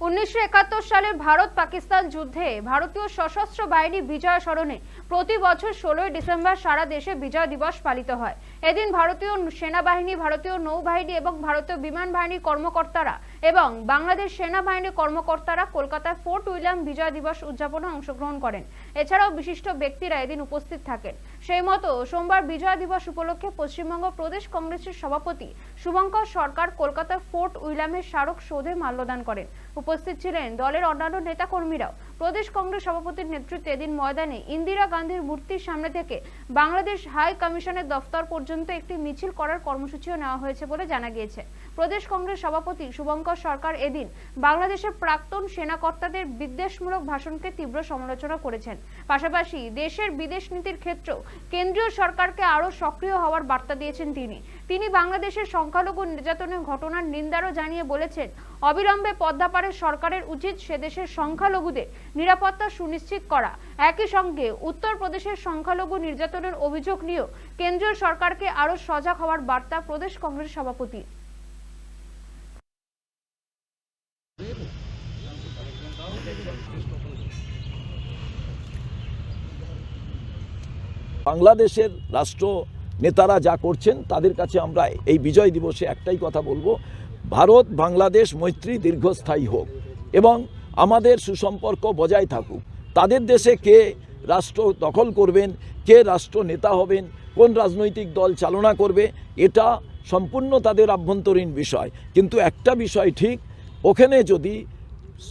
1971 সালে ভারত পাকিস্তান যুদ্ধে ভারতীয় সশস্ত্র বাহিনী বিজয় স্মরণে প্রতি বছর 16 ডিসেম্বর সারা দেশে বিজয় দিবস পালিত হয়। এদিন ভারতীয় সেনাবাহিনী, ভারতীয় নৌবাহিনী এবং ভারতীয় বিমান বাহিনীর কর্মকর্তারা এবং বাংলাদেশ সেনাবাহিনীর কর্মকর্তারা কলকাতায় ফোর্ট উইলিয়াম বিজয় দিবস উদযাপনে অংশগ্রহণ করেন। এছাড়াও বিশিষ্ট ব্যক্তিরা এদিন উপস্থিত থাকেন। সেই মতো সোমবার বিজয় দিবস উপলক্ষে পশ্চিমবঙ্গ প্রদেশ কংগ্রেসের সভাপতি শুভঙ্কর সরকার কলকাতার ফোর্ট উইলিয়ামের স্মারক সৌধে মাল্যদান করেন। উপস্থিত ছিলেন দলের অন্যান্য নেতাকর্মীরাও। প্রদেশ কংগ্রেস সভাপতির নেতৃত্বে এদিন ময়দানে ইন্দিরা গান্ধীর মূর্তির সামনে থেকে বাংলাদেশ হাই কমিশনের দফতর পর্যন্ত একটি মিছিল করার কর্মসূচিও নেওয়া হয়েছে বলে জানা গিয়েছে। প্রদেশ কংগ্রেস সভাপতি শুভঙ্কর সরকার এদিন বাংলাদেশের প্রাক্তন সেনাকর্তাদের বিদ্বেষমূলক ভাষণকে তীব্র সমালোচনা করেছেন। পাশাপাশি দেশের বিদেশ নীতির ক্ষেত্রেও কেন্দ্রীয় সরকারকে আরও সক্রিয় হওয়ার বার্তা দিয়েছেন তিনি বাংলাদেশের সংখ্যালঘু নির্যাতনের ঘটনার নিন্দারও জানিয়ে বলেছেন, অবিলম্বে পদ্মাপাড়ের সরকারের উচিত সে দেশের সংখ্যালঘুদের নিরাপত্তা সুনিশ্চিত করা। একই সঙ্গে উত্তরপ্রদেশের সংখ্যালঘু নির্যাতনের অভিযোগ নিয়েও কেন্দ্রীয় সরকারকে আরও সজাগ হওয়ার বার্তা প্রদেশ কংগ্রেস সভাপতি। বাংলাদেশের রাষ্ট্র নেতারা যা করছেন তাদের কাছে আমরা এই বিজয় দিবসে একটাই কথা বলবো, ভারত বাংলাদেশ মৈত্রী দীর্ঘস্থায়ী হোক এবং আমাদের সুসম্পর্ক বজায় থাকুক। তাদের দেশে কে রাষ্ট্র দখল করবেন, কে রাষ্ট্র নেতা হবেন, কোন রাজনৈতিক দল চালনা করবে, এটা সম্পূর্ণ তাদের আভ্যন্তরীণ বিষয়। কিন্তু একটা বিষয় ঠিক, ওখানে যদি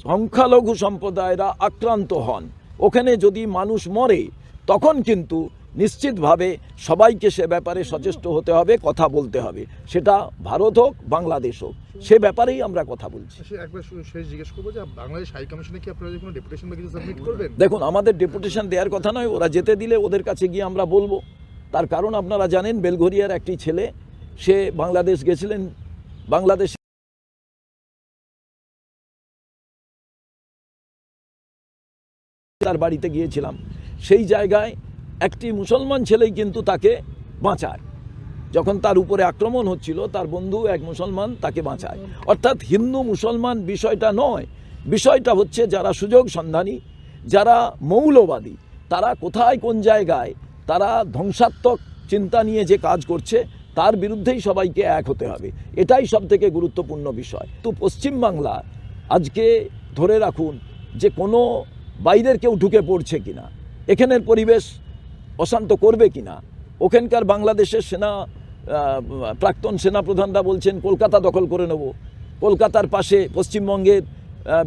সংখ্যালঘু সম্প্রদায়রা আক্রান্ত হন, ওখানে যদি মানুষ মরে, তখন কিন্তু নিশ্চিতভাবে সবাইকে সে ব্যাপারে সচেষ্ট হতে হবে, কথা বলতে হবে। সেটা ভারত হোক, বাংলাদেশ হোক, সে ব্যাপারেই আমরা কথা বলছি। একবার শেষ জিজ্ঞেস করবো যে বাংলাদেশ হাই কমিশনে কি আপনারা কোনো ডেপুটেশন বা কিছু সাবমিট করবেন? দেখুন, আমাদের ডেপুটেশন দেওয়ার কথা নয়, ওরা যেতে দিলে ওদের কাছে গিয়ে আমরা বলবো। তার কারণ আপনারা জানেন, বেলঘরিয়ার একটি ছেলে, সে বাংলাদেশ গেছিলেন, বাংলাদেশ তার বাড়িতে গিয়েছিলাম, সেই জায়গায় একটি মুসলমান ছেলেই কিন্তু তাকে বাঁচায়। যখন তার উপরে আক্রমণ হচ্ছিল, তার বন্ধু এক মুসলমান তাকে বাঁচায়। অর্থাৎ হিন্দু মুসলমান বিষয়টা নয়, বিষয়টা হচ্ছে যারা সুযোগ সন্ধানী, যারা মৌলবাদী, তারা কোথায় কোন জায়গায় তারা ধ্বংসাত্মক চিন্তা নিয়ে যে কাজ করছে, তার বিরুদ্ধেই সবাইকে এক হতে হবে। এটাই সবথেকে গুরুত্বপূর্ণ বিষয়। তো পশ্চিমবাংলা আজকে ধরে রাখুন যে কোনো বাইরের কেউ ঢুকে পড়ছে কিনা, এখানের পরিবেশ অশান্ত করবে কিনা। ওখানকার বাংলাদেশের প্রাক্তন সেনাপ্রধানরা বলছেন কলকাতা দখল করে নেব, কলকাতার পাশে পশ্চিমবঙ্গের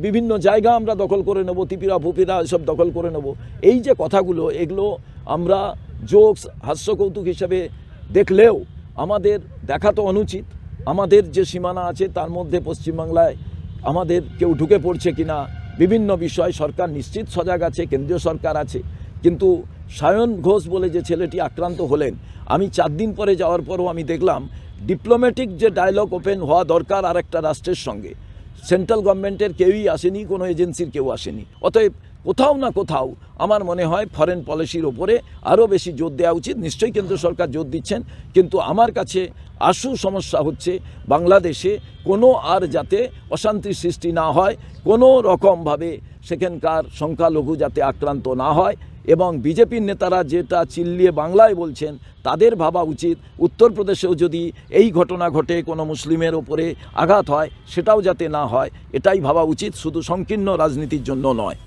বিভিন্ন জায়গা আমরা দখল করে নেব, ত্রিপুরা ফুপিরা এসব দখল করে নেব। এই যে কথাগুলো, এগুলো আমরা জোকস, হাস্যকৌতুক হিসেবে দেখলেও আমাদের দেখা তো অনুচিত। আমাদের যে সীমানা আছে তার মধ্যে পশ্চিমবাংলায় আমাদের কেউ ঢুকে পড়ছে কিনা বিভিন্ন বিষয় সরকার নিশ্চিত সজাগ আছে, কেন্দ্রীয় সরকার আছে। কিন্তু সায়ন ঘোষ বলে যে ছেলেটি আক্রান্ত হলেন, আমি 4 দিন পরে যাওয়ার পরও আমি দেখলাম ডিপ্লোম্যাটিক যে ডায়লগ ওপেন হওয়া দরকার আর একটা রাষ্ট্রের সঙ্গে, সেন্ট্রাল গভর্নমেন্টের কেউই আসেনি, কোনো এজেন্সির কেউ আসেনি। অতএব কোথাও না কোথাও আমার মনে হয় ফরেন পলিসির ওপরে আরও বেশি জোর দেওয়া উচিত। নিশ্চয়ই কেন্দ্র সরকার জোর দিচ্ছেন, কিন্তু আমার কাছে আশু সমস্যা হচ্ছে বাংলাদেশে কোনো আর যাতে অশান্তির সৃষ্টি না হয়, কোনো রকমভাবে সেখানকার সংখ্যালঘু যাতে আক্রান্ত না হয়। এবং বিজেপির নেতারা যেটা চিল্লিয়ে বাংলায় বলছেন, তাদের ভাবা উচিত উত্তরপ্রদেশেও যদি এই ঘটনা ঘটে, কোনো মুসলিমের ওপরে আঘাত হয়, সেটাও যাতে না হয়, এটাই ভাবা উচিত, শুধু সংকীর্ণ রাজনীতির জন্য নয়।